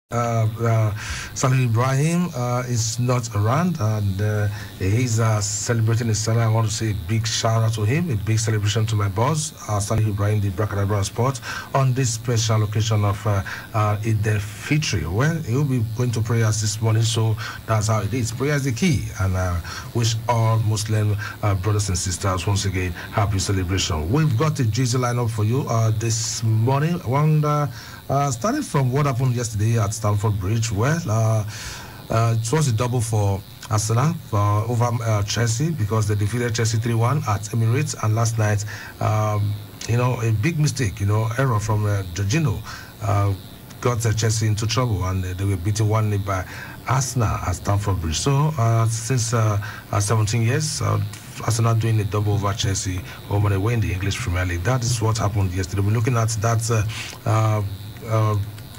Salih Ibrahim is not around, and he's celebrating his son. I want to say a big shout out to him, a big celebration to my boss, Salih Ibrahim, the Brakadabra Sport, on this special occasion of Eid al-Fitr. Well, he'll be going to prayers this morning, so that's how it is. Prayer is the key, and wish all Muslim brothers and sisters once again happy celebration. We've got a juicy lineup for you this morning. Starting from what happened yesterday at Stamford Bridge, well, it was a double for Arsenal over Chelsea because they defeated Chelsea 3-1 at Emirates, and last night, a big mistake, error from Jorginho got Chelsea into trouble, and they were beaten 1-0 by Arsenal at Stamford Bridge. So since 17 years, Arsenal doing a double over Chelsea home and away in the English Premier League. That is what happened yesterday. We're looking at that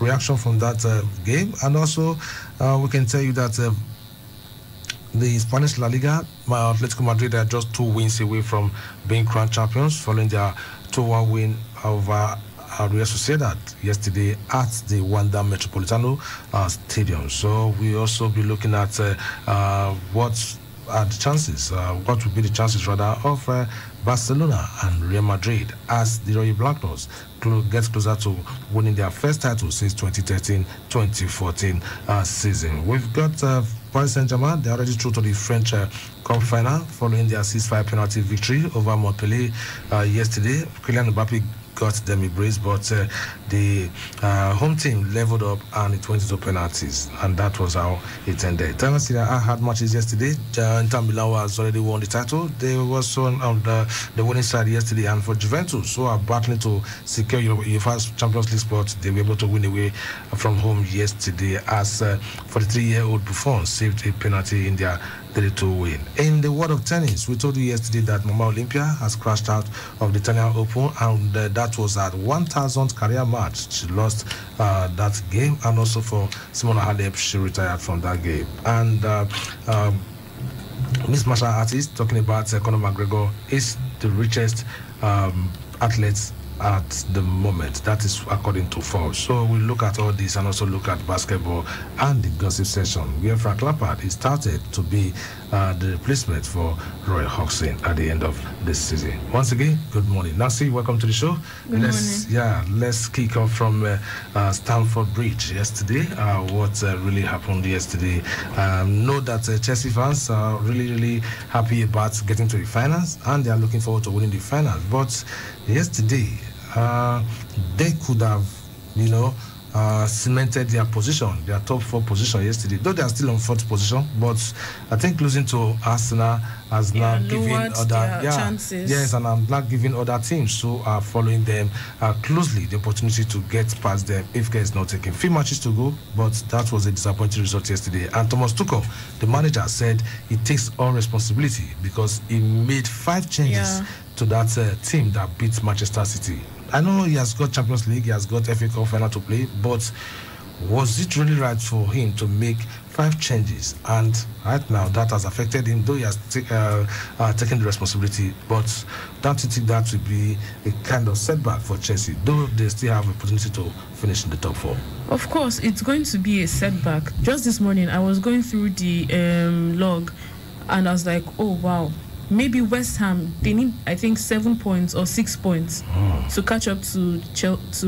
reaction from that game, and also we can tell you that the Spanish La Liga, Atletico Madrid are just 2 wins away from being crowned champions following their 2-1 win over Real Sociedad yesterday at the Wanda Metropolitano Stadium. So we also be looking at what are the chances, what would be the chances rather of Barcelona and Real Madrid as the Royal Blancos get closer to winning their first title since 2013-2014 season. We've got Paris Saint-Germain. They're already through to the French Cup final following their 6-5 penalty victory over Montpellier yesterday. Kylian Mbappe got them a brace, but the home team leveled up and it went into penalties, and that was how it ended. I had matches yesterday. Inter Milan has already won the title. They were also on the winning side yesterday, and for Juventus, who are battling to secure UEFA Champions League spot, they were able to win away from home yesterday as 43-year-old Buffon saved a penalty in their 3-2 win. In the world of tennis, we told you yesterday that Mama Olympia has crashed out of the Italian Open, and that was at 1,000th career match. She lost that game, and also for Simona Halep, she retired from that game. And Miss Martial Artist, talking about Conor McGregor, is the richest athlete at the moment. That is according to Forbes. So we look at all this and also look at basketball and the gossip session where Frank Lampard is started to be the replacement for Roy Hodgson at the end of this season. Once again, good morning. Nancy, welcome to the show. Good morning. Let's kick off from Stamford Bridge yesterday. What really happened yesterday? Know that Chelsea fans are really happy about getting to the finals, and they are looking forward to winning the finals. But yesterday, they could have, cemented their position, their top 4 position yesterday. Though they are still on 4th position, but I think losing to Arsenal has now given other chances. Yes, and I'm not giving other teams who are following them closely the opportunity to get past them if care is not taken. 3 matches to go, but that was a disappointing result yesterday. And Thomas Tuchel, the manager, said he takes all responsibility because he made 5 changes to that team that beat Manchester City. I know he has got Champions League, he has got FA Cup final to play, but was it really right for him to make 5 changes? And right now, that has affected him, though he has taken the responsibility. But don't you think that would be a kind of setback for Chelsea, though they still have a opportunity to finish in the top 4? Of course, it's going to be a setback. Just this morning, I was going through the log, and I was like, oh, wow. Maybe West Ham, they need, I think, 7 points or 6 points to catch up to Chelsea.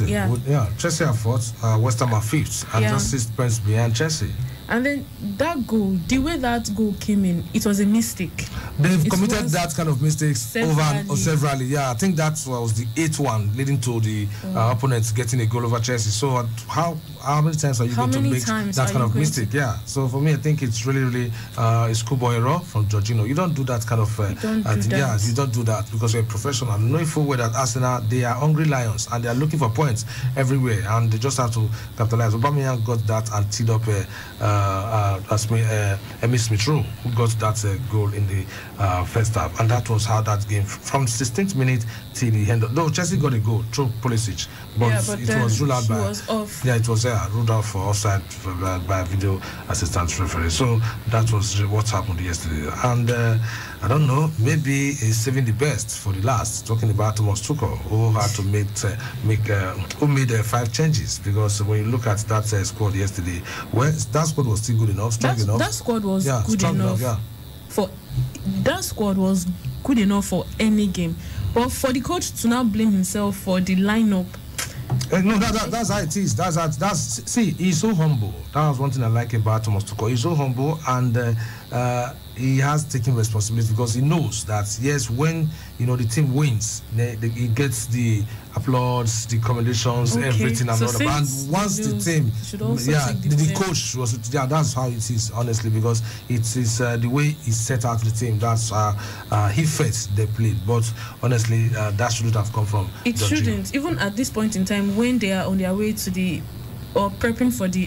Yeah. Chelsea are 4th, West Ham are 5th, and just 6 points behind Chelsea. And then that goal, the way that goal came in, it was a mistake. They've committed that kind of mistakes severally. Yeah, I think that was the 8th one leading to the opponents getting a goal over Chelsea. So how many times are you going to make that kind of mistake? Yeah. So for me, I think it's really a schoolboy error from Jorginho. You don't do that kind of you don't do that because you're a professional. I know full well that Arsenal, they are hungry lions and they are looking for points everywhere, and they just have to capitalize. Aubameyang got that and teed up Emile Smith-Rowe, who got that goal in the first half, and that was how that game from 16th minute till the end. Though Chelsea got a goal through Pulisic, but Yeah, but it then was ruled out he by. was off. Yeah, it was ruled out for offside by a video assistant referee. So that was what happened yesterday. And I don't know, maybe he's saving the best for the last. Talking about Thomas Tuchel, who had to who made 5 changes, because when you look at that squad yesterday, well, that squad was still good enough, strong enough. That squad was good strong enough. Yeah. That squad was good enough for any game. But for the coach to now blame himself for the lineup. No, that's how it is. See, he's so humble. That was one thing I like about Thomas Tuchel. He's so humble, and he has taken responsibility, because he knows that yes, when the team wins, he gets the applause, the commendations, everything, and all that. And once the team, the coach was, that's how it is, honestly, because it is the way he set out the team. That's he felt they played, but honestly, that shouldn't have come from. It shouldn't, even at this point in time when they are on their way to or prepping for the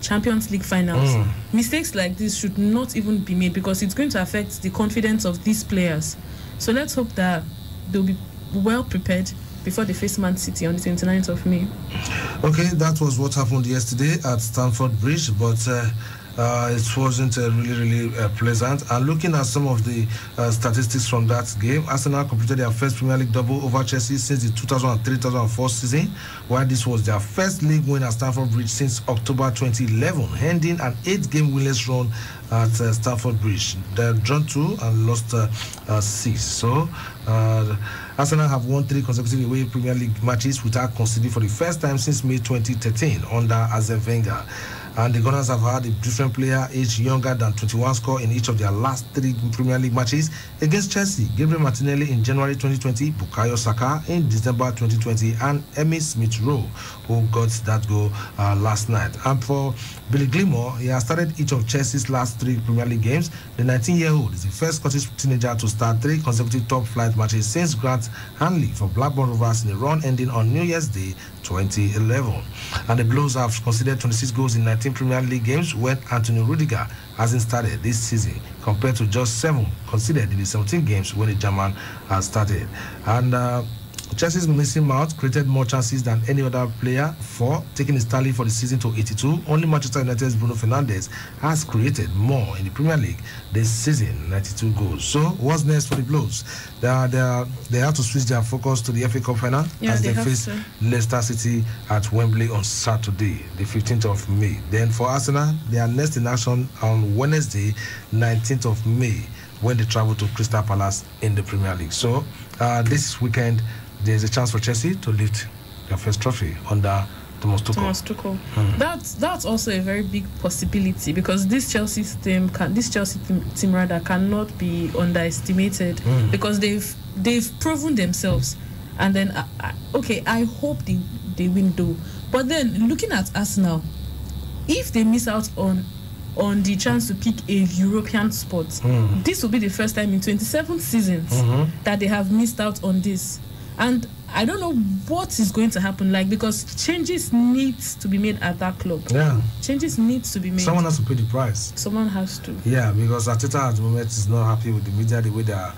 Champions League finals. Mistakes like this should not even be made, because it's going to affect the confidence of these players. So let's hope that they'll be well prepared before they face Man City on the 29th of May. Okay, that was what happened yesterday at Stamford Bridge, but it wasn't really pleasant. And looking at some of the statistics from that game, Arsenal completed their first Premier League double over Chelsea since the 2003-2004 season, while this was their first league win at Stamford Bridge since October 2011, ending an 8-game winless run at Stamford Bridge. They drawn 2 and lost 6. So Arsenal have won 3 consecutive away Premier League matches without conceding for the first time since May 2013 under Arsene Wenger. And the Gunners have had a different player aged younger than 21 score in each of their last 3 Premier League matches against Chelsea. Gabriel Martinelli in January 2020, Bukayo Saka in December 2020, and Emile Smith-Rowe, who got that goal last night. And for Billy Gilmour, he has started each of Chelsea's last 3 Premier League games. The 19-year-old is the first Scottish teenager to start 3 consecutive top-flight matches since Grant Hanley for Blackburn Rovers in a run ending on New Year's Day 2011. And the Blues have conceded 26 goals in 19 Premier League games when Antonio Rudiger hasn't started this season, compared to just 7 conceded in the 17 games when the German has started. And Chelsea's Mason Mount created more chances than any other player, taking his tally for the season to 82. Only Manchester United's Bruno Fernandes has created more in the Premier League this season, 92 goals. So what's next for the Blues? They have to switch their focus to the FA Cup final as they face Leicester City at Wembley on Saturday, the 15th of May. Then for Arsenal, they are next in action on Wednesday, 19th of May, when they travel to Crystal Palace in the Premier League. So this weekend, there's a chance for Chelsea to lift their first trophy under Thomas Tuchel. That's also a very big possibility, because this Chelsea team cannot be underestimated, because they've proven themselves. And then I hope they win though. But then looking at Arsenal, if they miss out on the chance to pick a European spot, this will be the first time in 27 seasons that they have missed out on this. And I don't know what is going to happen, because changes need to be made at that club. Yeah. Changes need to be made. Someone has to pay the price. Someone has to. Yeah, because Arteta at the moment is not happy with the media, the way they are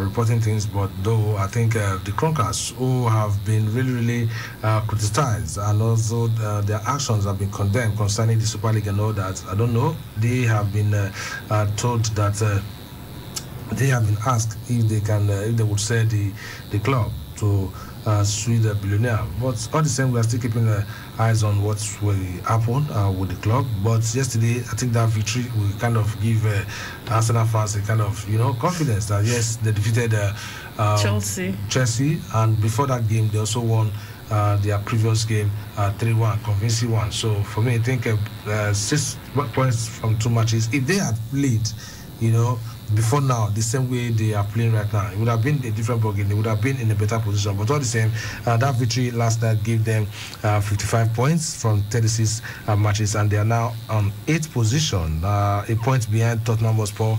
reporting things. But though I think the Kroenkers, who have been really criticized, and also their actions have been condemned concerning the Super League and all that, I don't know. They have been told that they have been asked if they would sell the club to sue the billionaire. But all the same, we are still keeping eyes on what will happen with the club. But yesterday, I think that victory will kind of give Arsenal fans a kind of confidence that yes, they defeated Chelsea, and before that game, they also won their previous game 3-1, convincing one. So for me, I think 6 points from 2 matches. If they had played, before now, the same way they are playing right now, it would have been a different ballgame. They would have been in a better position. But all the same, that victory last night gave them 55 points from 36 matches, and they are now on 8th position, a point behind Tottenham Hotspur,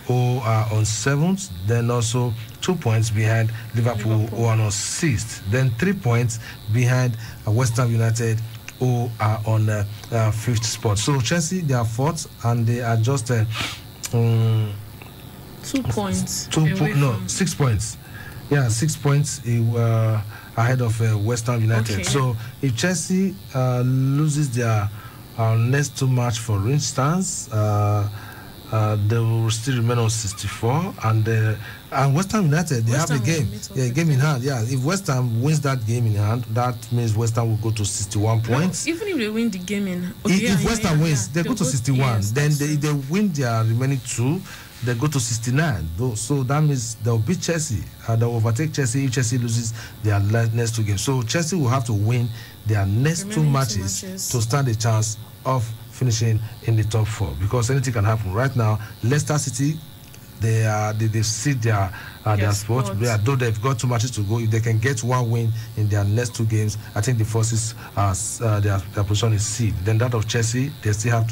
who are on 7th. Then also 2 points behind Liverpool, who are on 6th. Then 3 points behind West Ham United, who are on 5th spot. So Chelsea, they are 4th, and they are just 2 points. 6 points. Yeah, 6 points ahead of West Ham United. Okay. So if Chelsea loses their next 2 match, for instance, they will still remain on 64, and West Ham United, they have a game, game in hand. Yeah, if West Ham wins that game in hand, that means West Ham will go to 61 points. Even if they win the game in, if West Ham wins, they go to 61. Yes, then they win their remaining 2. They go to 69. So that means they'll beat Chelsea. They'll overtake Chelsea if Chelsea loses their next 2 games. So Chelsea will have to win their next 2 matches to stand a chance of finishing in the top 4, because anything can happen. Right now, Leicester City, they see their spot. Yeah, though they've got 2 matches to go, if they can get 1 win in their next 2 games, I think the forces their position is seed. Then that of Chelsea, they still have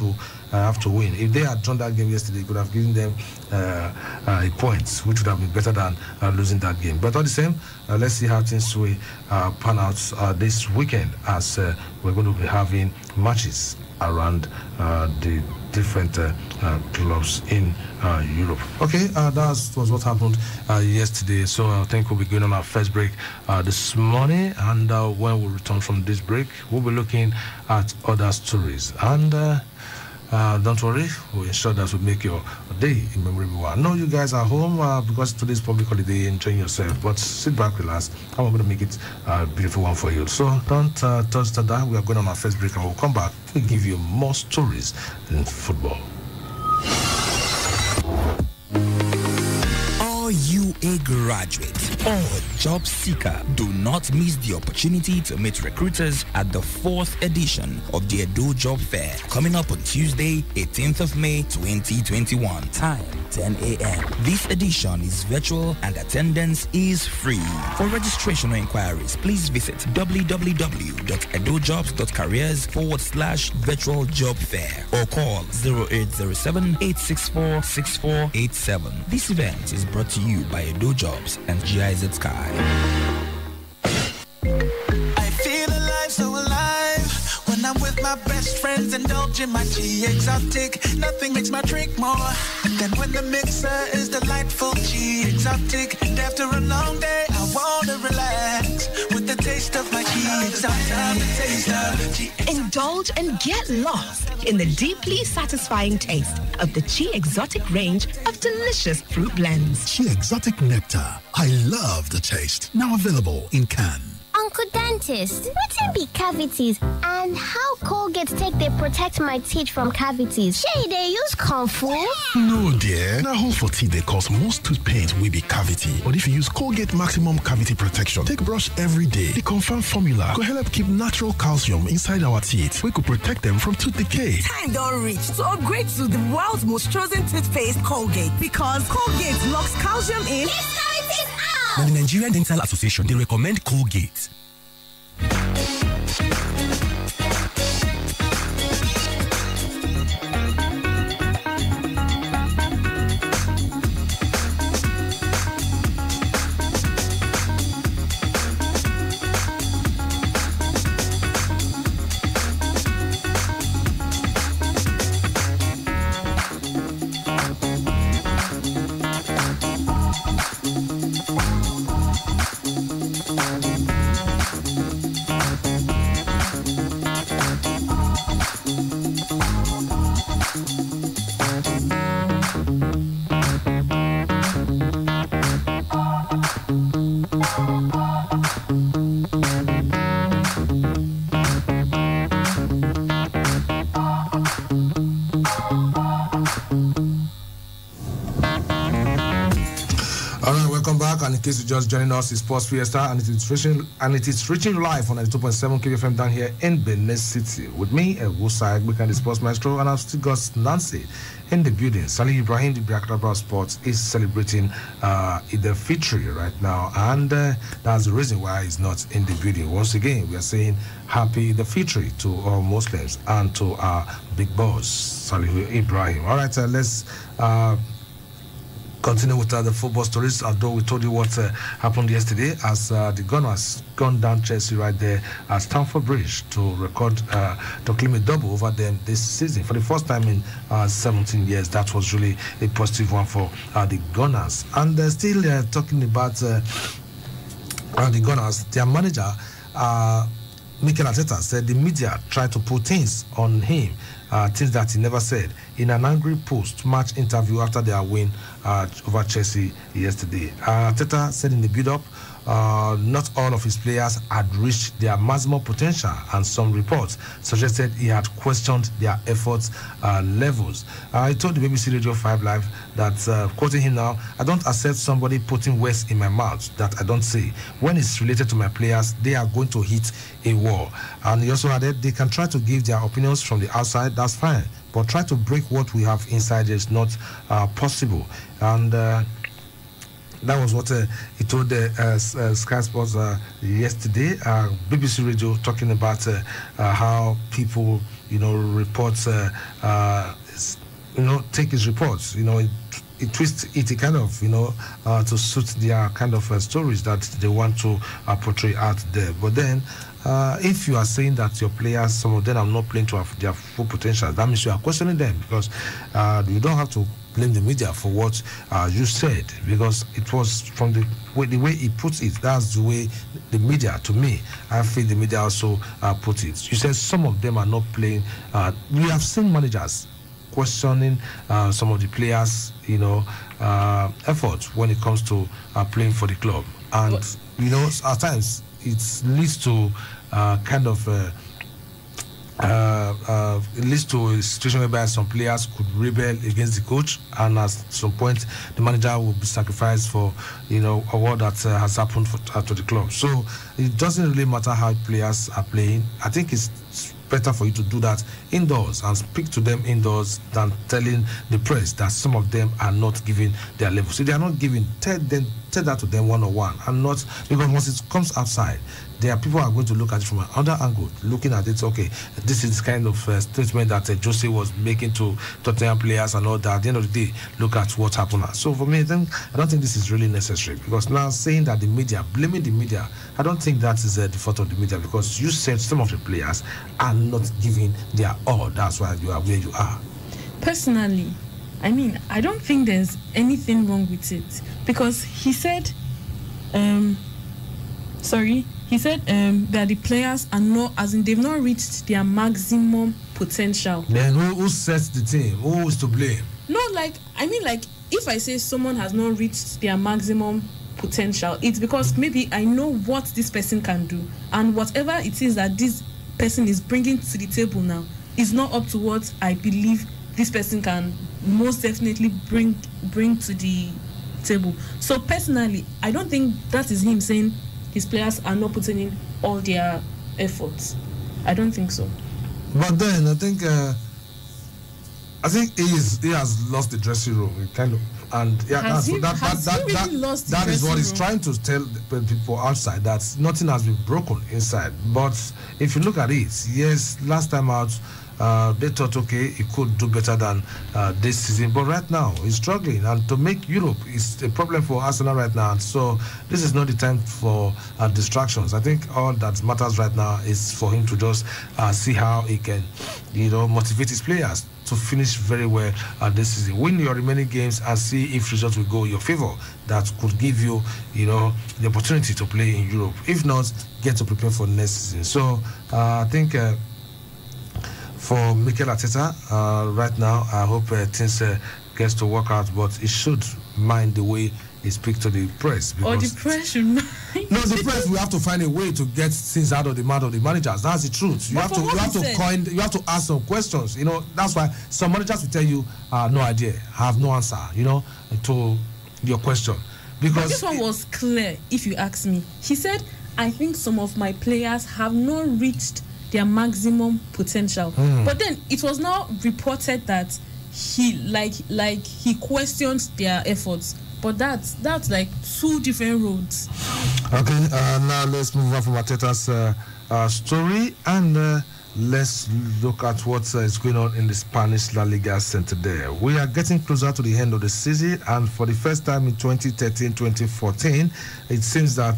to win. If they had drawn that game yesterday, it could have given them a point, which would have been better than losing that game. But all the same, let's see how things will pan out this weekend, as we're going to be having matches around the different clubs in Europe. Okay, that was what happened yesterday. So I think we'll be going on our first break this morning, and when we return from this break, we'll be looking at other stories. And don't worry, we'll ensure that we make your day a memorable one. I know you guys are home because today's public holiday, enjoying yourself, but sit back, relax, and we're going to make it a beautiful one for you. So don't touch that down. We are going on our first break, and we'll come back to give you more stories in football. Are you a graduate or job seeker? Do not miss the opportunity to meet recruiters at the 4th edition of the Edo Job Fair, coming up on Tuesday, 18th of May, 2021. Time, 10 a.m. This edition is virtual and attendance is free. For registration or inquiries, please visit www.edojobs.careers/virtual job fair or call 0807-864-6487. This event is brought to you by Edo Jobs and GIZ Sky. I feel alive, so alive when I'm with my best friends, indulging my G Exotic. Nothing makes my drink more than when the mixer is delightful. G Exotic. And after a long day, I wanna relax with the taste of my G Exotic. Indulge and get lost in the deeply satisfying taste of the Chi Exotic range of delicious fruit blends. Chi Exotic Nectar. I love the taste. Now available in can. Uncle Dentist, wetin be cavities and how Colgate take they protect my teeth from cavities? Shey they use Comfort? No dear, na hole for teeth they cause most tooth pain will be cavity. But if you use Colgate Maximum Cavity Protection, take brush every day. The confirmed formula could help keep natural calcium inside our teeth. We could protect them from tooth decay. Time don't reach to upgrade to the world's most chosen toothpaste, Colgate, because Colgate locks calcium in. Now, the Nigerian Dental Association, they recommend Colgate. And in case you're just joining us, it's Sports Fiesta, and it is reaching live on 92.7 KFM down here in Benin City. With me, Wusa Egbeka, the Sports Maestro, and I've still got Nancy in the building. Salih Ibrahim, the Brakadabra Sports, is celebrating Eid al-Fitr right now, and that's the reason why he's not in the building. Once again, we are saying Happy Eid al-Fitr to all Muslims and to our big boss, Salih Ibrahim. All right, let's continue with the football stories, although we told you what happened yesterday as the Gunners gunned down Chelsea right there at Stamford Bridge to claim a double over them this season. For the first time in 17 years, that was really a positive one for the Gunners. And still talking about the Gunners, their manager, Mikel Arteta, said the media tried to put things on him, things that he never said, in an angry post-match interview after their win over Chelsea yesterday. Arteta said in the build-up, not all of his players had reached their maximum potential, and some reports suggested he had questioned their efforts levels. I told the BBC Radio 5 Live that, quoting him now, I don't accept somebody putting words in my mouth that I don't say. When it's related to my players, they are going to hit a wall. And he also added, they can try to give their opinions from the outside, that's fine, but try to break what we have inside is not possible. And that was what he told Sky Sports yesterday. BBC Radio talking about how people, report, take his reports. It twists it kind of, to suit their kind of stories that they want to portray out there. But then, if you are saying that your players, some of them are not playing to their full potential, that means you are questioning them, because you don't have to blame the media for what you said, because it was from the way he puts it. That's the way the media, to me, I feel the media also put it. You said some of them are not playing. We have seen managers questioning some of the players, efforts when it comes to playing for the club, and at times it leads to it leads to a situation whereby some players could rebel against the coach, and at some point the manager will be sacrificed for what that has happened to the club. So it doesn't really matter how players are playing. I think it's better for you to do that indoors and speak to them indoors than telling the press that some of them are not giving their level. So they are not giving, tell that to them one-on-one, and not, because once it comes outside, there are people who are going to look at it from another angle, looking at it, okay, this is kind of statement that Jose was making to Tottenham players and all that. At the end of the day, look at what happened. So for me, I don't think this is really necessary, because now saying that the media, blaming the media, I don't think that is the fault of the media, because you said some of the players are not giving their all. That's why you are where you are. Personally, I don't think there's anything wrong with it, because he said, that the players are not, as in they've not reached their maximum potential. Then who sets the team? Who is to blame? No, if I say someone has not reached their maximum potential, it's because maybe I know what this person can do, and whatever it is that this person is bringing to the table now is not up to what I believe this person can most definitely bring to the table. So personally, I don't think that is him saying his players are not putting in all their efforts. I don't think so. But then I think he has lost the dressing room. Kind of, and yeah, that is what he's trying to tell the people outside, that nothing has been broken inside. But if you look at it, yes, last time out, they thought, okay, he could do better than this season, but right now he's struggling, and to make Europe is a problem for Arsenal right now. And so this is not the time for distractions. I think all that matters right now is for him to just see how he can, motivate his players to finish very well this season, win your remaining games, and see if results will go in your favor. That could give you, the opportunity to play in Europe. If not, get to prepare for next season. So I think. For Mikel Arteta, right now, I hope things gets to work out, but he should mind the way he speaks to the press. Or the press should mind. No, the press, we have to find a way to get things out of the mouth of the managers. That's the truth. You have to ask some questions. That's why some managers will tell you, no idea, have no answer, to your question. Because this one was clear, if you ask me. He said, I think some of my players have not reached their maximum potential. But then it was now reported that he questioned their efforts. But that's like two different roads. Okay, now let's move on from Arteta's story, and let's look at what is going on in the Spanish La Liga Santander. We are getting closer to the end of the season, and for the first time in 2013-2014, it seems that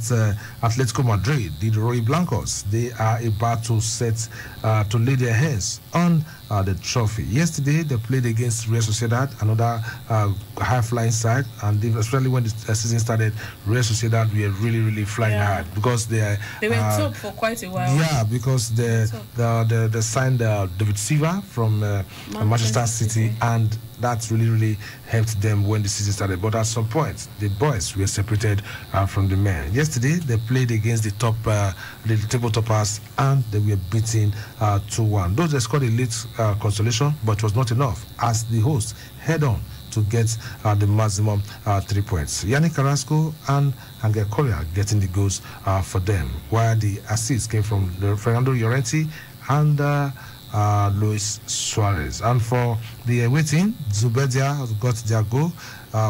Atletico Madrid, the Roy Blancos, they are about to to lay their hands on the trophy. Yesterday, they played against Real Sociedad, another high-flying side, and especially when the season started, Real Sociedad were really flying hard because they were top for quite a while. Yeah, because they signed David Silva from Manchester City, and that really helped them when the season started. But at some point, the boys were separated from the men. Yesterday, they played against the table toppers, and they were beaten 2-1. Though they scored a late consolation, but it was not enough as the hosts head on to get the maximum 3 points. Yannick Carrasco and Angel Correa getting the goals for them, while the assists came from Fernando Llorente and Luis Suarez. And for the away team, Zubedia got their goal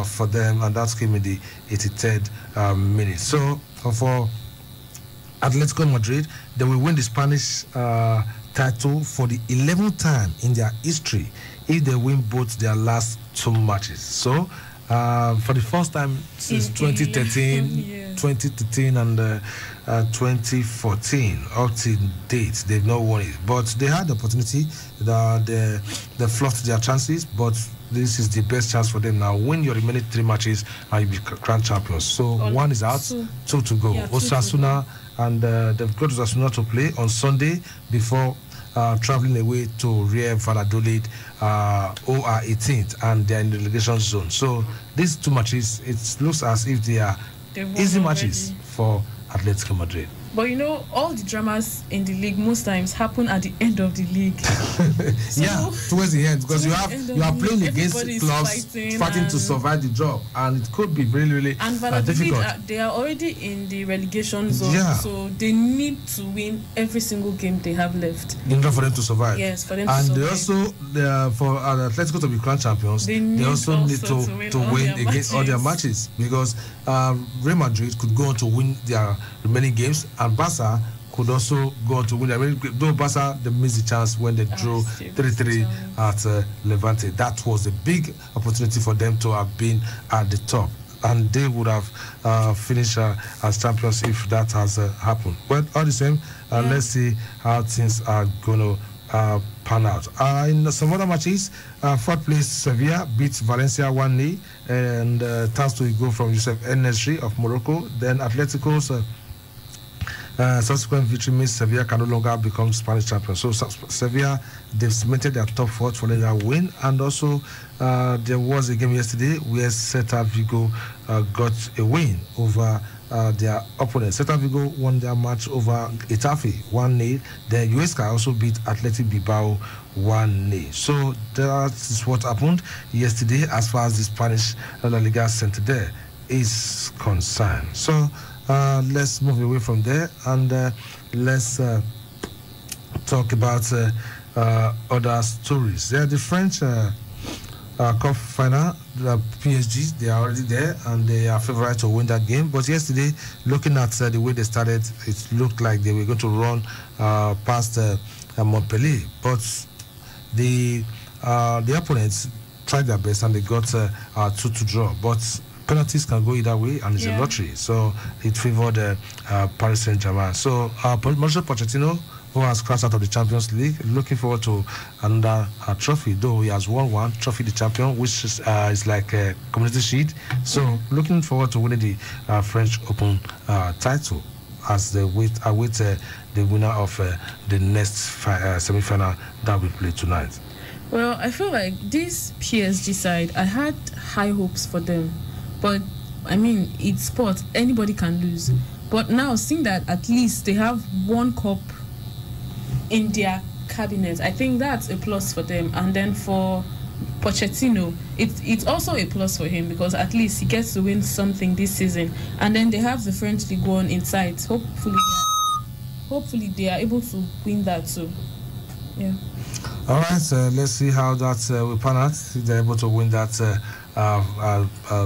for them, and that came in the 83rd minute. So for Atletico Madrid, they will win the Spanish title for the 11th time in their history if they win both their last 2 matches. So for the first time since 2013 and 2014 up to date, they've not won it. But they had the opportunity. They fluffed their chances, but this is the best chance for them now. Win your remaining 3 matches and you'll be crowned champions. So 1 is out, 2 to go. Osasuna, and they've got Osasuna to play on Sunday before traveling away to Real Valladolid OR 18th, and they're in the relegation zone. So these 2 matches, it looks as if they are easy matches for Atletico Madrid. But you know, all the dramas in the league most times happen at the end of the league. So, yeah, towards the end, because you are playing against clubs fighting to survive the job, and it could be really and difficult. They are already in the relegation zone, so they need to win every single game they have left in order for them to survive. Yes, for them and to survive. They also, for Atletico to be crowned champions, they also need to win against all their matches, because Real Madrid could go on to win their remaining games, and Barca could also go on to win. I mean, though Barca, they missed the chance when they drew 3-3 at Levante. That was a big opportunity for them to have been at the top, and they would have finished as champions if that has happened. But all the same, let's see how things are going to pan out. In some other matches, 4th place Sevilla beat Valencia 1-0, and thanks to a goal from Youssef En-Nesyri of Morocco. Then Atletico's subsequent victory means Sevilla can no longer become Spanish champions. So Sevilla, they've cemented their top 4 following their win. And also there was a game yesterday where Celta Vigo got a win over their opponent. Celta Vigo won their match over Getafe 1-0. Then Huesca also beat Athletic Bilbao 1-0. So that is what happened yesterday as far as the Spanish La Liga Santander is concerned. So let's move away from there, and let's talk about other stories. The French Cup final, the PSG, they are already there, and they are favourite to win that game. But yesterday, looking at the way they started, it looked like they were going to run past Montpellier. But the opponents tried their best, and they got 2-2 draw. But penalties can go either way, and it's a lottery. So it favoured Paris Saint-Germain. So Mauricio Pochettino, who has crashed out of the Champions League, looking forward to another trophy, though he has won 1 trophy, the champion, which is like a Community Shield. So looking forward to winning the French Open title as they await the winner of the next semi-final that we play tonight. Well, I feel like this PSG side, I had high hopes for them. But, I mean, it's sport. Anybody can lose. But now, seeing that at least they have 1 cup in their cabinet, I think that's a plus for them. And then for Pochettino, it's also a plus for him, because at least he gets to win something this season. And then they have the French Ligue 1 in sight. Hopefully they are able to win that too. Yeah. All right, let's see how that will pan out. If they're able to win that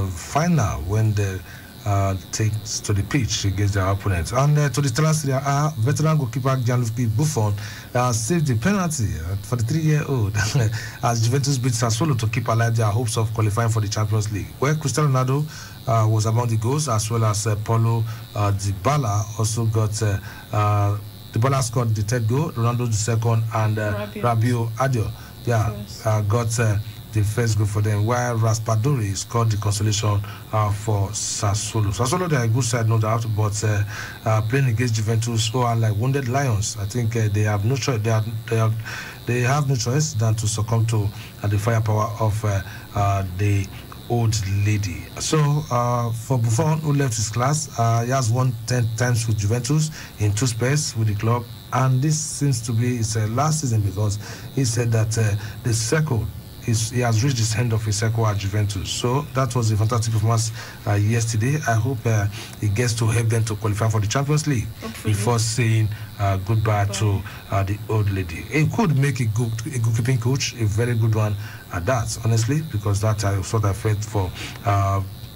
final when the takes to the pitch against their opponents. And to the Italian Serie A, veteran goalkeeper Gianluigi Buffon saved the penalty for the 3-year-old as Juventus beat Sassuolo to keep alive their hopes of qualifying for the Champions League, where Cristiano Ronaldo was among the goals, as well as Paulo Dybala also got Dybala scored the third goal, Ronaldo the second, and Rabiot Adio got the first goal for them, while Raspadori scored the consolation for Sassuolo. Sassuolo, they are a good side, no doubt, but playing against Juventus, who are like wounded lions, I think they have no choice. They have no choice than to succumb to the firepower of the old lady. So for Buffon, who left his class, he has won 10 times with Juventus in 2 spells with the club, and this seems to be his last season, because he said that the circle he has reached the end of his circle at Juventus. So that was a fantastic performance yesterday. I hope he gets to help them to qualify for the Champions League before saying goodbye to the old lady. He could make a goalkeeping coach, a very good one at that, honestly, because that I sort of felt for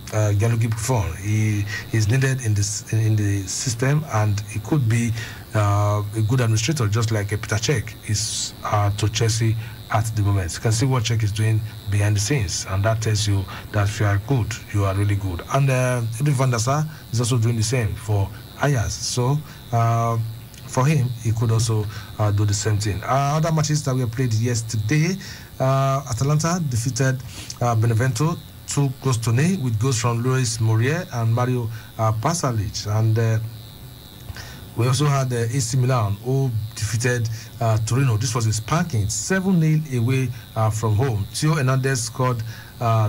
Gianluigi Buffon. He is needed in the system, and he could be a good administrator, just like Peter Cech is to Chelsea at the moment. You can see what Cech is doing behind the scenes, and that tells you that if you are good, you are really good. And Edwin van der Sar is also doing the same for Ajax. So for him, he could also do the same thing. Other matches that we played yesterday, Atalanta defeated Benevento 2-0 with goals from Luis Muriel and Mario Pasalic. And we also had AC Milan, who defeated Torino. This was a spanking, 7-0 away from home. Theo Hernandez scored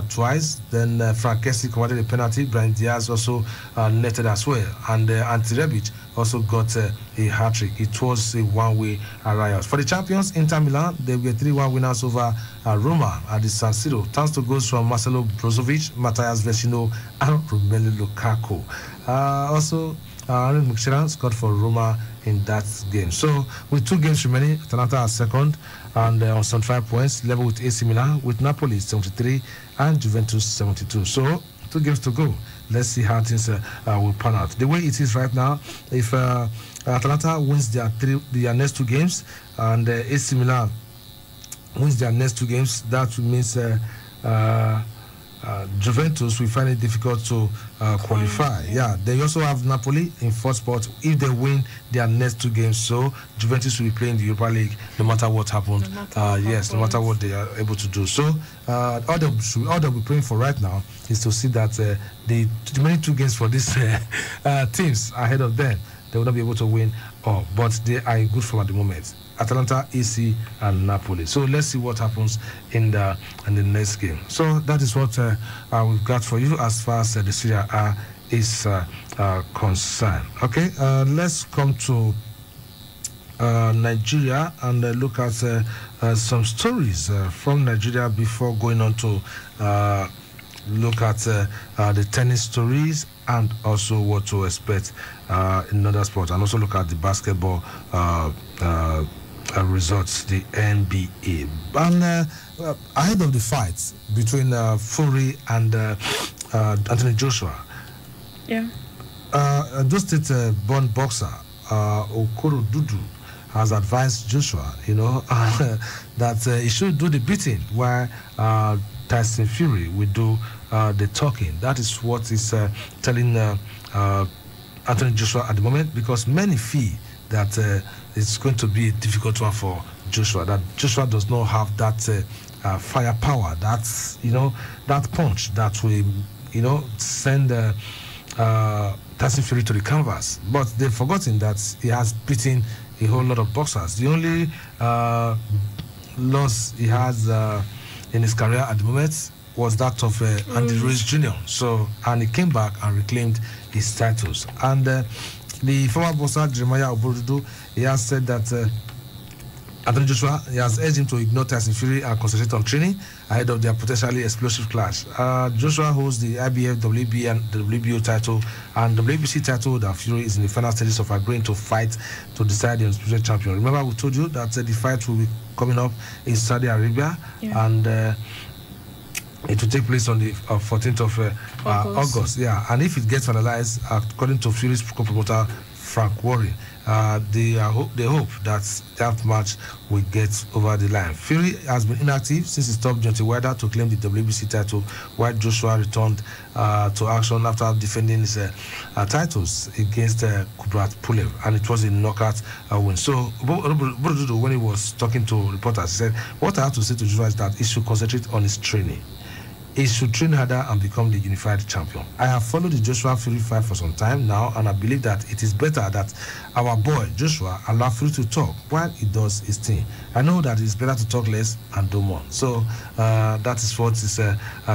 twice. Then Frank Kessie converted a penalty. Brahim Diaz also netted as well. And Ante Rebic also got a hat-trick. It was a one-way riot. For the champions, Inter Milan, they were 3-1 winners over Roma at the San Siro, thanks to goals from Marcelo Brozovic, Matthias Vecino, and Romelu Lukaku. Also, Henrik Mkhitaryan scored for Roma in that game. So, with 2 games remaining, Atalanta are second and on 75 points, level with AC Milan, with Napoli 73 and Juventus 72. So, 2 games to go. Let's see how things will pan out. The way it is right now, if Atalanta wins their next 2 games and AC Milan wins their next 2 games, that means Juventus will find it difficult to qualify. Yeah, they also have Napoli in 4th spot if they win their next 2 games. So Juventus will be playing the Europa League no matter what happens. No matter what they are able to do. So all they'll be praying for right now is to see that the remaining 2 games for these teams ahead of them, they will not be able to win all, but they are in good form at the moment. Atalanta, AC, and Napoli. So let's see what happens in the next game. So that is what we've got for you as far as the Serie A is concerned. Okay, let's come to Nigeria and look at some stories from Nigeria before going on to look at the tennis stories and also what to expect in other sports, and also look at the basketball results, the NBA. And ahead of the fight between Fury and Anthony Joshua, those state-born boxer Okoro Dudu has advised Joshua, that he should do the beating while Tyson Fury will do the talking. That is what he's telling Anthony Joshua at the moment, because many feel that it's going to be a difficult one for Joshua, that Joshua does not have that firepower, that punch that will, send Tyson Fury to the canvas. But they've forgotten that he has beaten a whole lot of boxers. The only loss he has in his career at the moment was that of Andy Ruiz Jr. And he came back and reclaimed his titles. And the former boxer Jeremiah Oborudu, he has said that Anthony Joshua, he has urged him to ignore Tyson Fury and concentrate on training ahead of their potentially explosive clash. Joshua holds the IBF, WBA, and the WBO title, and WBC title. That Fury is in the final stages of agreeing to fight to decide the undisputed champion. Remember, we told you that the fight will be coming up in Saudi Arabia, and It will take place on the 14th of August. Yeah, and if it gets finalized, according to Fury's co-promoter Frank Warren, they hope that that match will get over the line. Fury has been inactive since he stopped Deontay Wilder to claim the WBC title, while Joshua returned to action after defending his titles against Kubrat Pulev, and it was a knockout win. So, when he was talking to reporters, he said, "What I have to say to Joshua is that he should concentrate on his training. He should train harder and become the unified champion. I have followed the Joshua Fury fight for some time now, and I believe that it is better that our boy Joshua allow Fury to talk while he does his thing. I know that it's better to talk less and do more." So that is what is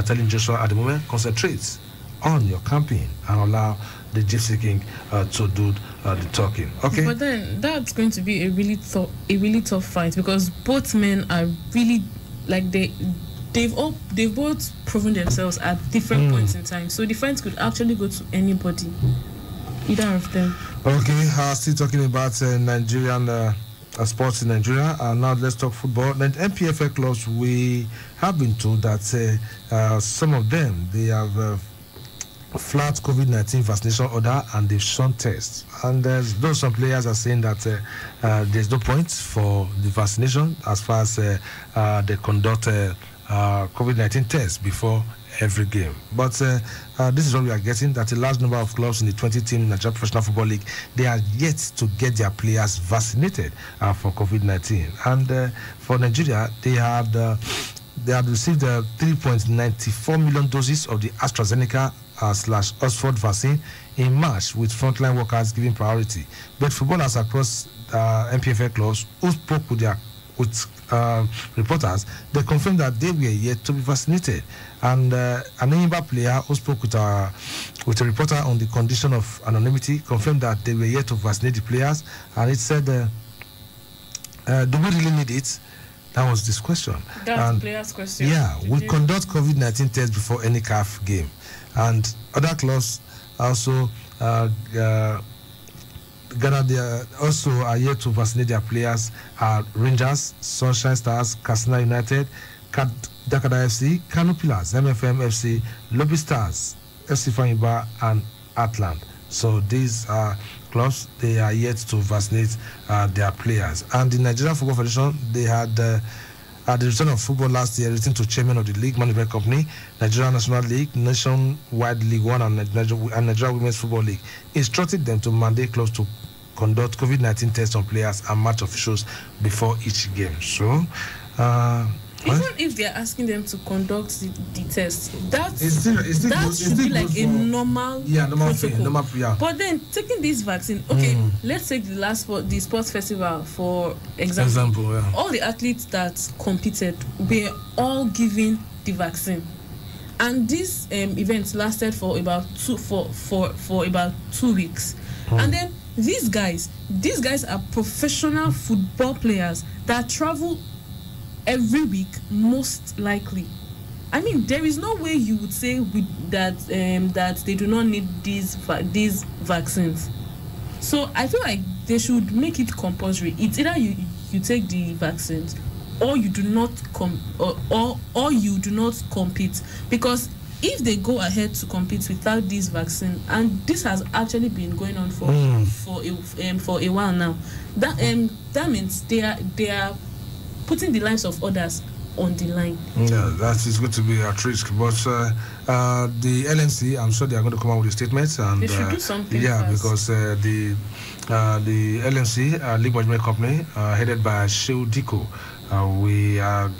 telling Joshua at the moment. Concentrate on your campaign and allow the Gypsy King to do the talking. Okay. But then that's going to be a really tough fight, because both men are really like they've both proven themselves at different points in time. So the fight could actually go to anybody, either of them. Okay, still talking about Nigerian sports in Nigeria. Now let's talk football. The NPFL clubs, we have been told that some of them, they have flat COVID-19 vaccination order and they've shunned tests. And though some players are saying that there's no point for the vaccination as far as they conduct COVID-19 tests before every game. But this is what we are getting, that a large number of clubs in the 20-team Nigeria Professional Football League, they are yet to get their players vaccinated for COVID-19. And for Nigeria, they had received 3.94 million doses of the AstraZeneca / Oxford vaccine in March, with frontline workers given priority. But footballers across NPFL clubs who spoke with reporters, they confirmed that they were yet to be vaccinated. And an Enyimba player who spoke with a reporter on the condition of anonymity confirmed that they were yet to vaccinate the players. And it said, do we really need it? That was this question. That's the player's question. Yeah, we conduct COVID-19 tests before any CAF game. And other clubs also Ghana, they also are yet to vaccinate their players. Rangers, Sunshine Stars, Katsina United, Dakada FC, Kano Pillars, MFM FC, Lobby Stars, FC Fahimba, and Atlant. So these are clubs, they are yet to vaccinate their players. And the Nigerian Football Federation, they had at the return of football last year, written to chairman of the league management company, Nigeria National League, Nationwide League One, and Nigeria Women's Football League, instructed them to mandate clubs to conduct COVID-19 tests on players and match officials before each game. So, even if they're asking them to conduct the test, that should be like a normal protocol. But then taking this vaccine, let's take the sports festival for example. All the athletes that competed were all given the vaccine, and this event lasted for about 2 weeks. And then these guys are professional football players that travel every week, most likely. I mean, there is no way you would say that they do not need these vaccines. So I feel like they should make it compulsory. It's either you take the vaccines, or you do not or you do not compete. Because if they go ahead to compete without this vaccine, and this has actually been going on for a while now, that means they are putting the lives of others on the line. Yeah, that is going to be at risk. But the LNC, I'm sure they are going to come out with a statement, and they should do something. Yeah, because the LNC League Management Company, headed by Shehu Diko, we are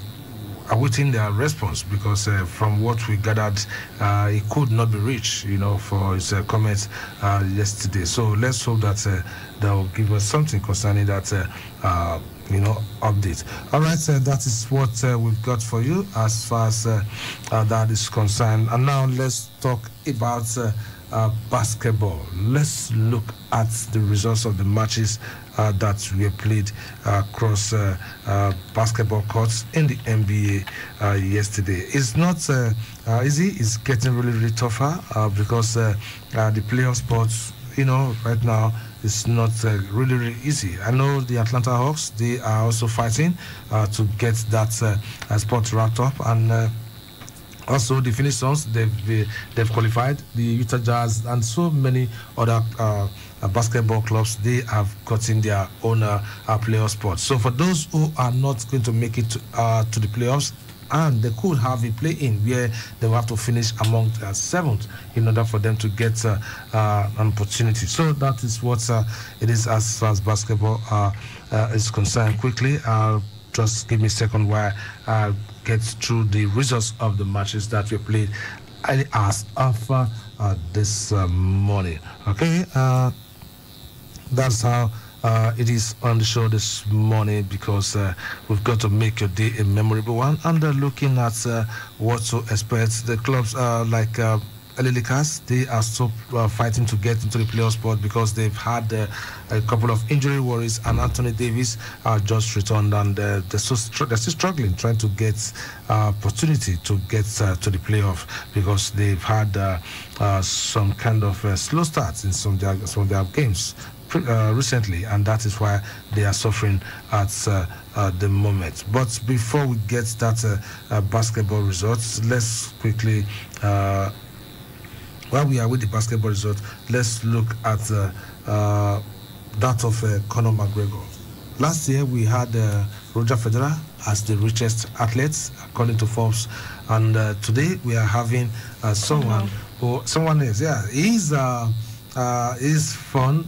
awaiting their response, because from what we gathered, it could not be reached, for his comments yesterday. So let's hope that they will give us something concerning that update. All right, that is what we've got for you as far as that is concerned. And now let's talk about basketball. Let's look at the results of the matches that were played across basketball courts in the NBA yesterday. It's not easy. It's getting really, really tougher because the playoff spots, right now, it's not really, really easy. I know the Atlanta Hawks, they are also fighting to get that spot wrapped up. And Also, the Phoenix Suns, they've qualified. The Utah Jazz and so many other basketball clubs, they have gotten their own playoff spots. So for those who are not going to make it to the playoffs, and they could have a play-in where they will have to finish among seventh in order for them to get an opportunity. So that is what it is as far as basketball is concerned. Quickly, just give me a second while I get through the results of the matches that we played as of this morning. Okay, that's how it is on the show this morning, because we've got to make your day a memorable one. And looking at what to expect, the clubs like LA Lakers, they are still fighting to get into the playoff spot because they've had a couple of injury worries, and Anthony Davis just returned, and they're still struggling trying to get opportunity to get to the playoff, because they've had some kind of slow starts in some of their games recently, and that is why they are suffering at the moment. But before we get that basketball results, let's quickly while we are with the basketball result, let's look at that of Conor McGregor. Last year we had Roger Federer as the richest athlete according to Forbes, and today we are having someone else. Yeah, he's fun.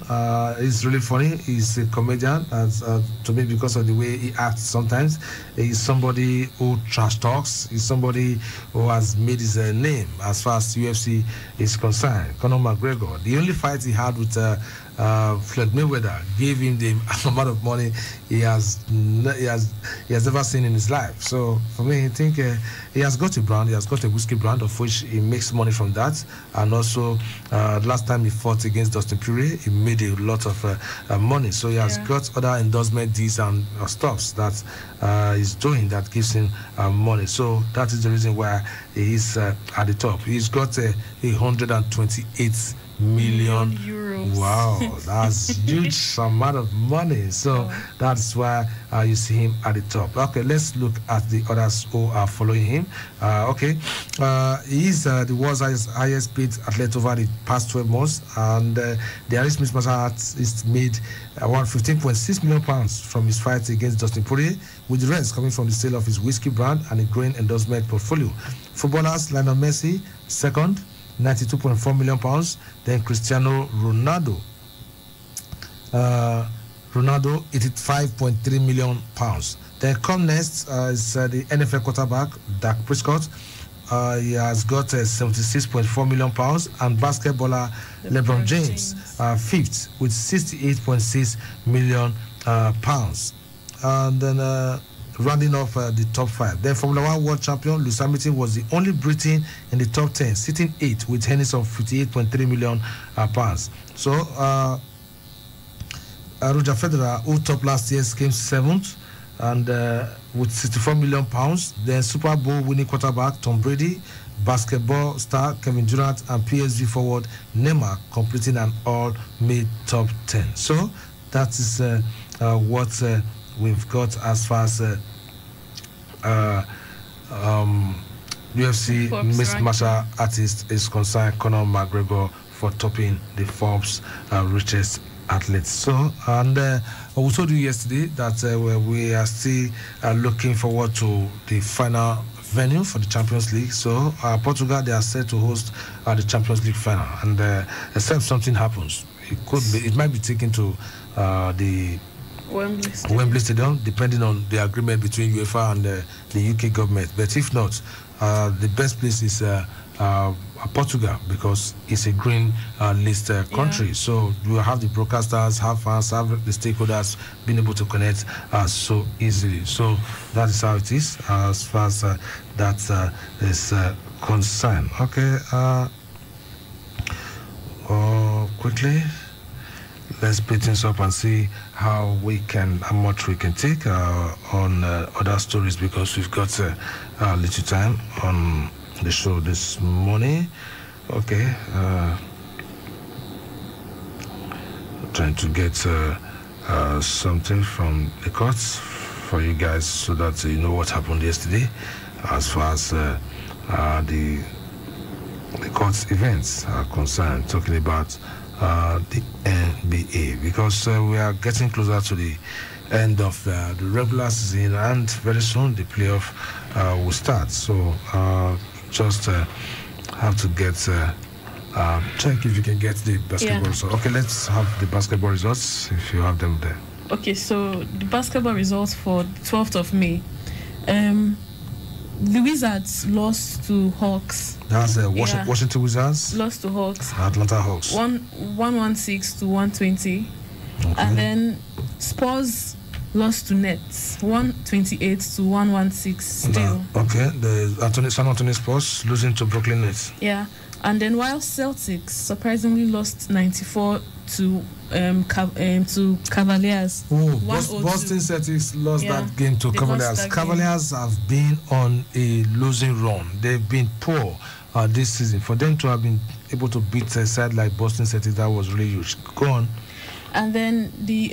He's really funny. He's a comedian, to me, because of the way he acts sometimes. He's somebody who trash talks. He's somebody who has made his name as far as UFC is concerned. Conor McGregor. The only fight he had with Floyd Mayweather gave him the amount of money he has never seen in his life. So for me, I think he has got a brand. He has got a whiskey brand, of which he makes money from that. And also, last time he fought against Dustin Poirier, he made a lot of money. So he has got other endorsement deals and stuffs that he's doing that gives him money. So that is the reason why he is at the top. He's got 128 million euros. Wow, that's huge amount of money. So that's why you see him at the top. Okay, let's look at the others who are following him. He is the world's highest paid athlete over the past 12 months, and the Irish mixed martial arts made around £15.6 million from his fight against Dustin Poirier, with the rest coming from the sale of his whiskey brand and a growing endorsement portfolio. Footballers: Lionel Messi, second, £92.4 million. Then Cristiano Ronaldo, £85.3 million. Then come next is the NFL quarterback Dak Prescott. He has got £76.4 million, and basketballer LeBron James fifth with £68.6 million. And then rounding off the top five. Then Formula One world champion Lewis Hamilton was the only Briton in the top 10, sitting 8th with earnings of £58.3 million. So Roger Federer, who topped last year's, came 7th, and with £64 million. Then Super Bowl winning quarterback Tom Brady, basketball star Kevin Durant, and PSV forward Neymar completing an all-made top 10. So that is what we've got as far as UFC mixed martial artist is concerned. Conor McGregor for topping the Forbes richest athletes. So, and we told you yesterday that we are still looking forward to the final venue for the Champions League. So Portugal, they are set to host the Champions League final, and except something happens, it might be taken to the Wembley Stadium, depending on the agreement between UEFA and the UK government. But if not, the best place is Portugal, because it's a green list country. So you have the broadcasters, have fans, have the stakeholders being able to connect so easily. So that is how it is as far as that is concerned. Okay. Quickly, let's pick things up and see how much we can take on other stories, because we've got little time on the show this morning. Okay, trying to get something from the courts for you guys so that you know what happened yesterday as far as the court events are concerned, talking about the NBA, because we are getting closer to the end of the regular season, and very soon the playoff will start. So just have to get check if you can get the basketball results. Okay, let's have the basketball results if you have them there. Okay, so the basketball results for 12th of May. The Wizards lost to Hawks. That's Washington Wizards. Lost to Hawks. Atlanta Hawks. 116 to 120. Okay. And then Spurs lost to Nets. 128 to 116 still. Okay, the San Antonio Spurs losing to Brooklyn Nets. Yeah. And then while Celtics surprisingly lost 94 to Cavaliers. Oh, Boston Celtics lost that game to Cavaliers. Cavaliers have been on a losing run. They've been poor this season. For them to have been able to beat a side like Boston Celtics, that was really huge. Go on. And then the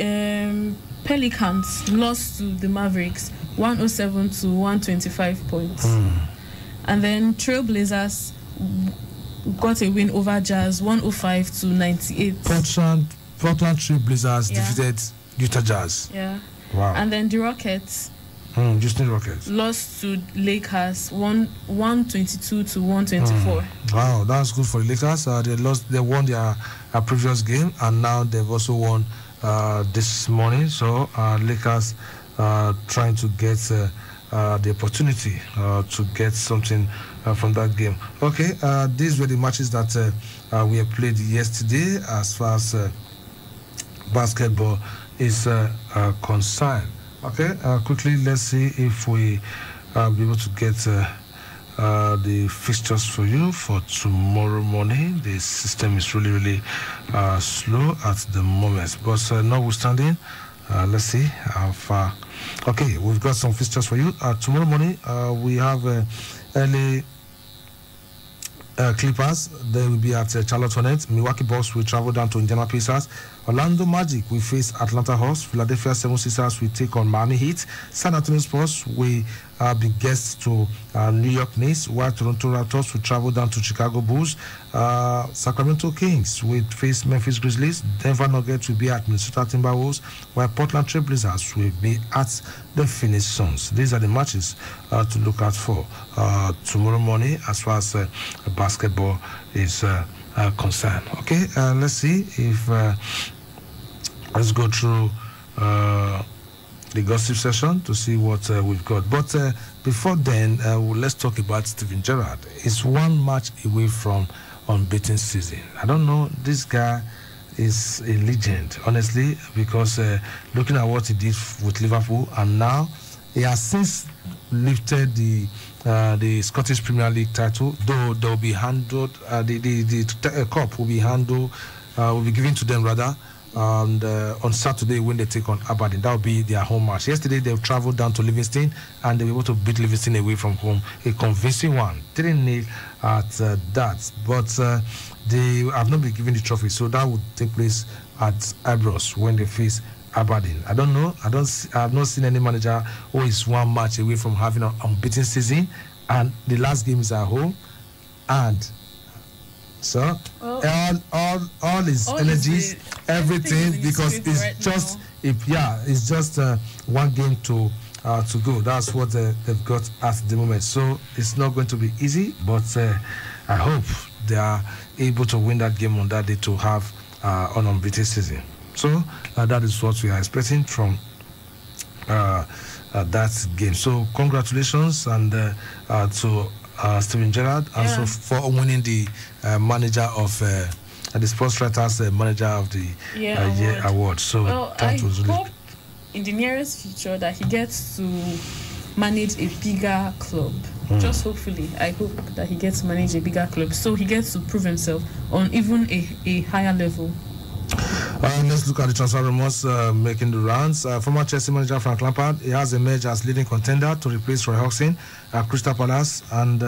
Pelicans lost to the Mavericks 107 to 125 points. And then Trailblazers got a win over Jazz 105 to 98. Portland Trail Blazers defeated Utah Jazz. Yeah. Wow. And then the Rockets Houston Rockets lost to Lakers 122 to 124. Wow, that's good for the Lakers. They won their previous game, and now they've also won this morning. So Lakers trying to get the opportunity to get something from that game. Okay, these were the matches that we have played yesterday as far as basketball is concerned. Okay, quickly let's see if we be able to get the fixtures for you for tomorrow morning. The system is really slow at the moment, but notwithstanding, let's see how far. Okay, we've got some fixtures for you. Tomorrow morning we have early Clippers. They will be at Charlotte Hornets. Milwaukee Bucks will travel down to Indiana Pacers. Orlando Magic will face Atlanta Hawks. Philadelphia 76ers will take on Miami Heat. San Antonio Spurs will be guests to New York Knicks, while Toronto Raptors will travel down to Chicago Bulls. Sacramento Kings will face Memphis Grizzlies. Denver Nuggets will be at Minnesota Timberwolves, while Portland Trail Blazers will be at the Phoenix Suns. These are the matches to look out for tomorrow morning as far as basketball is concerned. Okay, let's see if let's go through the gossip session to see what we've got. But before then, let's talk about Steven Gerrard. He's one match away from unbeaten season. I don't know, this guy is a legend, honestly, because looking at what he did with Liverpool, and now he has since lifted the Scottish Premier League title, though they'll be handled, the cup will be handled, will be given to them rather, and on Saturday when they take on Aberdeen. That will be their home match. Yesterday they travelled down to Livingston and they were able to beat Livingston away from home, a convincing one, 3-0 at that. But they have not been given the trophy, so that would take place at Ibrox when they face Aberdeen. I don't know. I have not seen any manager who is one match away from having an unbeaten season, and the last game is at home, and so all his energies, everything, because it's just one game to go. That's what they've got at the moment. So it's not going to be easy, but I hope they are able to win that game on that day to have an unbeaten season. So that is what we are expecting from that game. So congratulations and to Steven Gerrard also for winning the manager of the Sports Writers Manager of the Year Award. So I hope in the nearest future that he gets to manage a bigger club. Just hopefully, I hope that he gets to manage a bigger club, so he gets to prove himself on even a higher level. Let's look at the transfer rumors making the rounds. Former Chelsea manager Frank Lampard, he has emerged as leading contender to replace Roy Hodgson at Crystal Palace, and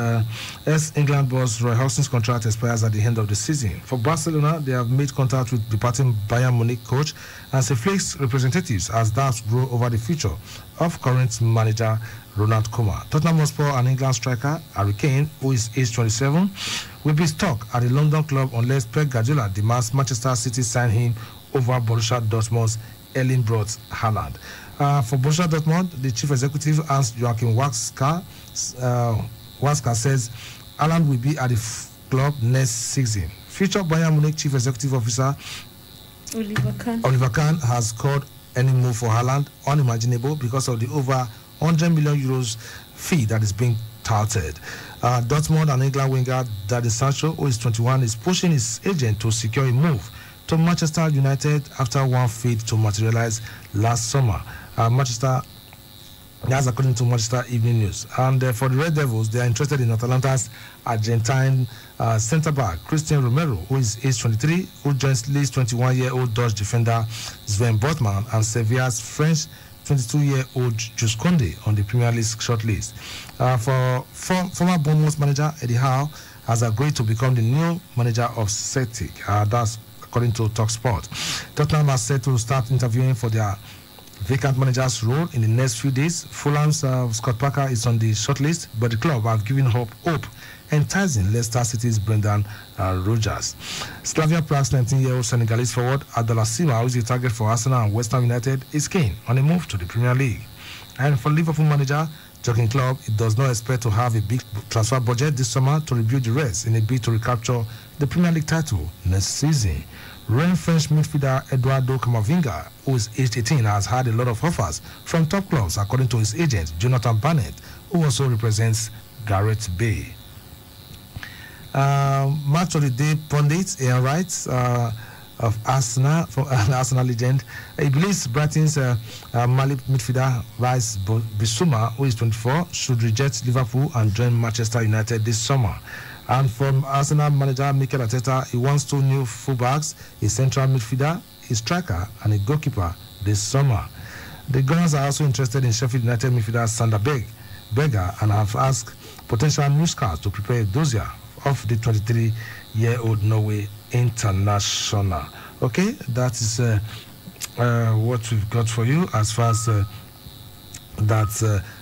ex-England boss Roy Hodgson's contract expires at the end of the season. For Barcelona, they have made contact with departing Bayern Munich coach and Flick's representatives as doubts grow over the future. of current manager Ronald Koeman. Tottenham Hotspur and England striker Harry Kane, who is age 27, will be stuck at the London club unless Pep Guardiola demands Manchester City sign him over Borussia Dortmund's Erling Braut Haaland. For Borussia Dortmund, the chief executive Hans-Joachim Watzke says Haaland will be at the club next season. Future Bayern Munich chief executive officer Oliver Kahn has called any move for Haaland unimaginable because of the over 100 million euros fee that is being touted. Dortmund and England winger Jadon Sancho, who is 21, is pushing his agent to secure a move to Manchester United after one failed to materialize last summer. That's according to Manchester Evening News. And for the Red Devils, they are interested in Atalanta's Argentine centre-back Christian Romero, who is age 23, who joins Leeds 21-year-old Dutch defender Sven Botman and Sevilla's French 22-year-old Jules Koundé on the Premier League shortlist. Former Bournemouth manager Eddie Howe has agreed to become the new manager of Celtic. That's according to TalkSport. Tottenham has set to start interviewing for their vacant manager's role in the next few days. Fulham's Scott Parker is on the shortlist, but the club have given hope enticing Leicester City's Brendan Rodgers. Slavia Prague's 19-year-old Senegalese forward Abdallah Sima, who is a target for Arsenal and West Ham United, is keen on a move to the Premier League. And for Liverpool manager Jurgen Klopp, it does not expect to have a big transfer budget this summer to rebuild the rest in a bid to recapture the Premier League title next season. Reigning French midfielder Eduardo Camavinga, who is aged 18, has had a lot of offers from top clubs, according to his agent Jonathan Barnett, who also represents Gareth Bale. Match of the day pundit Ian Wright of Arsenal, an Arsenal legend, he believes Brighton's Mali midfielder Rice Bissouma, who is 24, should reject Liverpool and join Manchester United this summer. And from Arsenal manager Mikel Arteta, he wants 2 new fullbacks, a central midfielder, a striker, and a goalkeeper this summer. The Gunners are also interested in Sheffield United midfielder Sander Berger and have asked potential new scouts to prepare a dossier of the 23-year-old Norway international. Okay, that is what we've got for you as far as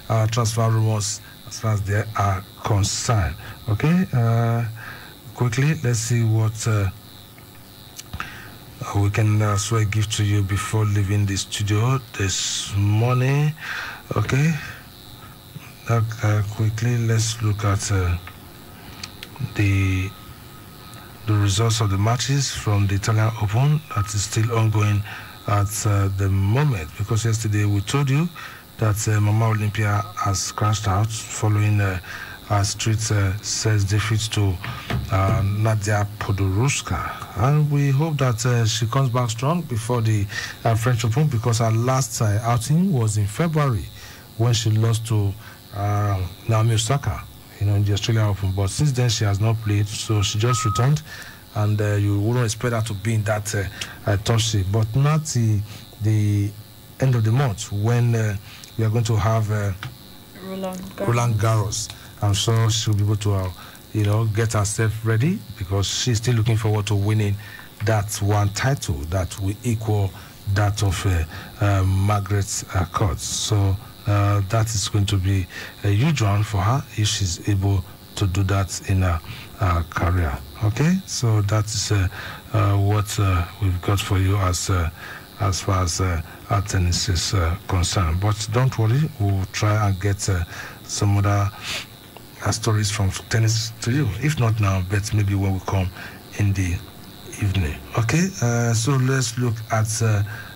our transfer rumors as far as they are concerned. Okay, quickly, let's see what we can give to you before leaving the studio this morning. Okay, quickly, let's look at the results of the matches from the Italian Open that is still ongoing at the moment, because yesterday we told you that Mama Olympia has crashed out following a street sets defeat to Nadia Podoroska, and we hope that she comes back strong before the French Open, because her last outing was in February when she lost to Naomi Osaka, in the Australian Open. But since then she has not played, so she just returned, and you wouldn't expect her to be in that top seed. But not the end of the month when we are going to have Roland Garros. I'm sure she'll be able to get herself ready, because she's still looking forward to winning that one title that will equal that of Margaret Court. So that is going to be a huge one for her if she's able to do that in her career. Okay, so that is what we've got for you as far as our tennis is concerned. But don't worry, we'll try and get some other stories from tennis to you. If not now, but maybe when we come in the evening. Okay, so let's look at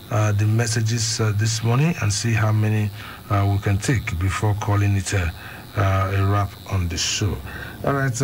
the messages this morning and see how many we can take before calling it a wrap on the show. All right.